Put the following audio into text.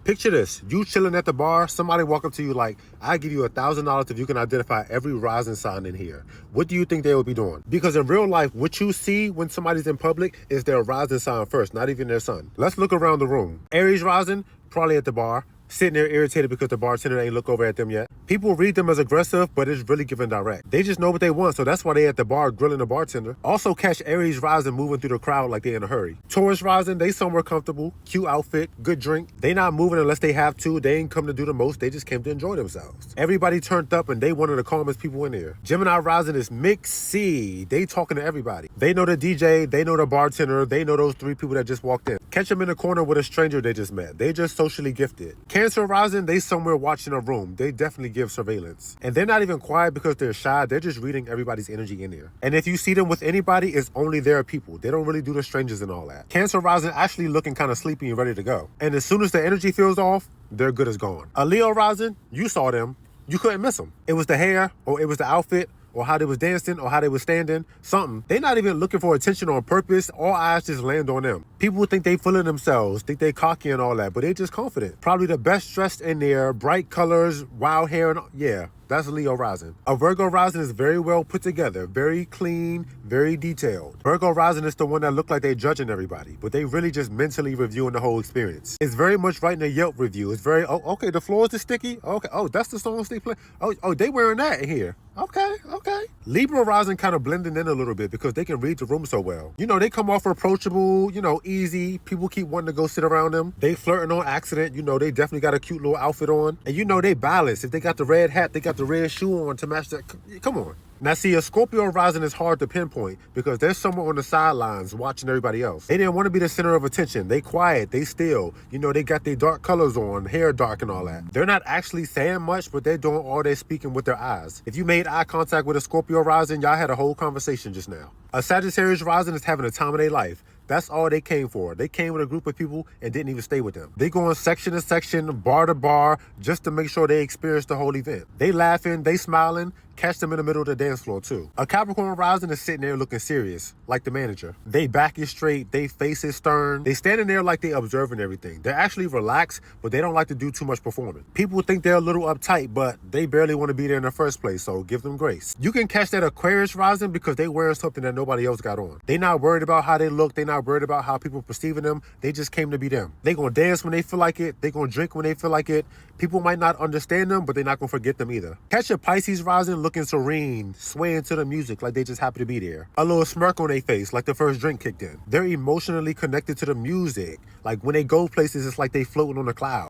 Picture this, you chilling at the bar, somebody walk up to you like, I give you $1,000 if you can identify every rising sign in here. What do you think they would be doing? Because in real life, what you see when somebody's in public is their rising sign first, not even their sun. Let's look around the room. Aries rising, probably at the bar, sitting there irritated because the bartender ain't look over at them yet. People read them as aggressive, but it's really giving direct. They just know what they want, so that's why they at the bar grilling the bartender. Also catch Aries rising moving through the crowd like they in a hurry. Taurus rising, they somewhere comfortable, cute outfit, good drink. They not moving unless they have to. They ain't come to do the most, they just came to enjoy themselves. Everybody turned up and they one of the calmest people in there. Gemini rising is mixy. They talking to everybody. They know the DJ, they know the bartender, they know those 3 people that just walked in. Catch them in the corner with a stranger they just met. They just socially gifted. Cancer rising, they somewhere watching a room. They definitely give surveillance. And they're not even quiet because they're shy. They're just reading everybody's energy in there. And if you see them with anybody, it's only their people. They don't really do the strangers and all that. Cancer rising actually looking kind of sleepy and ready to go. And as soon as the energy feels off, their good is gone. A Leo rising, you saw them. You couldn't miss them. It was the hair or it was the outfit or how they was dancing or how they was standing, something. They not even looking for attention on purpose. All eyes just land on them. People think they full of themselves, think they cocky and all that, but they just confident. Probably the best dressed in there, bright colors, wild hair, and yeah. That's Leo rising. A Virgo rising is very well put together, very clean, very detailed. Virgo rising is the one that look like they judging everybody, but they really just mentally reviewing the whole experience. It's very much writing a Yelp review. It's very, oh, okay, the floors are sticky. Okay, oh, that's the songs they play. Oh, they wearing that in here. Okay. Libra rising kind of blending in a little bit because they can read the room so well. You know, they come off approachable, you know, easy. People keep wanting to go sit around them. They flirting on accident. You know, they definitely got a cute little outfit on. And you know, they balanced. If they got the red hat, they got the red shoe on to match that. Come on. Now see, a Scorpio rising is hard to pinpoint because there's someone on the sidelines watching everybody else. They didn't want to be the center of attention. They quiet, they still. You know, they got their dark colors on, hair dark and all that. They're not actually saying much, but they're doing all their speaking with their eyes. If you made eye contact with a Scorpio rising, y'all had a whole conversation just now. A Sagittarius rising is having a time of their life. That's all they came for. They came with a group of people and didn't even stay with them. They going section to section, bar to bar, just to make sure they experience the whole event. They laughing, they smiling, catch them in the middle of the dance floor too. A Capricorn rising is sitting there looking serious, like the manager. They back is straight, they face is stern. They standing there like they observing everything. They're actually relaxed, but they don't like to do too much performing. People think they're a little uptight, but they barely want to be there in the first place, so give them grace. You can catch that Aquarius rising because they wearing something that nobody else got on. They not worried about how they look, they not worried about how people perceiving them. They just came to be them. They gonna dance when they feel like it. They gonna drink when they feel like it. People might not understand them, but they're not gonna forget them either. Catch a Pisces rising looking serene, swaying to the music like they just happy to be there. A little smirk on their face like the first drink kicked in. They're emotionally connected to the music. Like when they go places, it's like they floating on a cloud.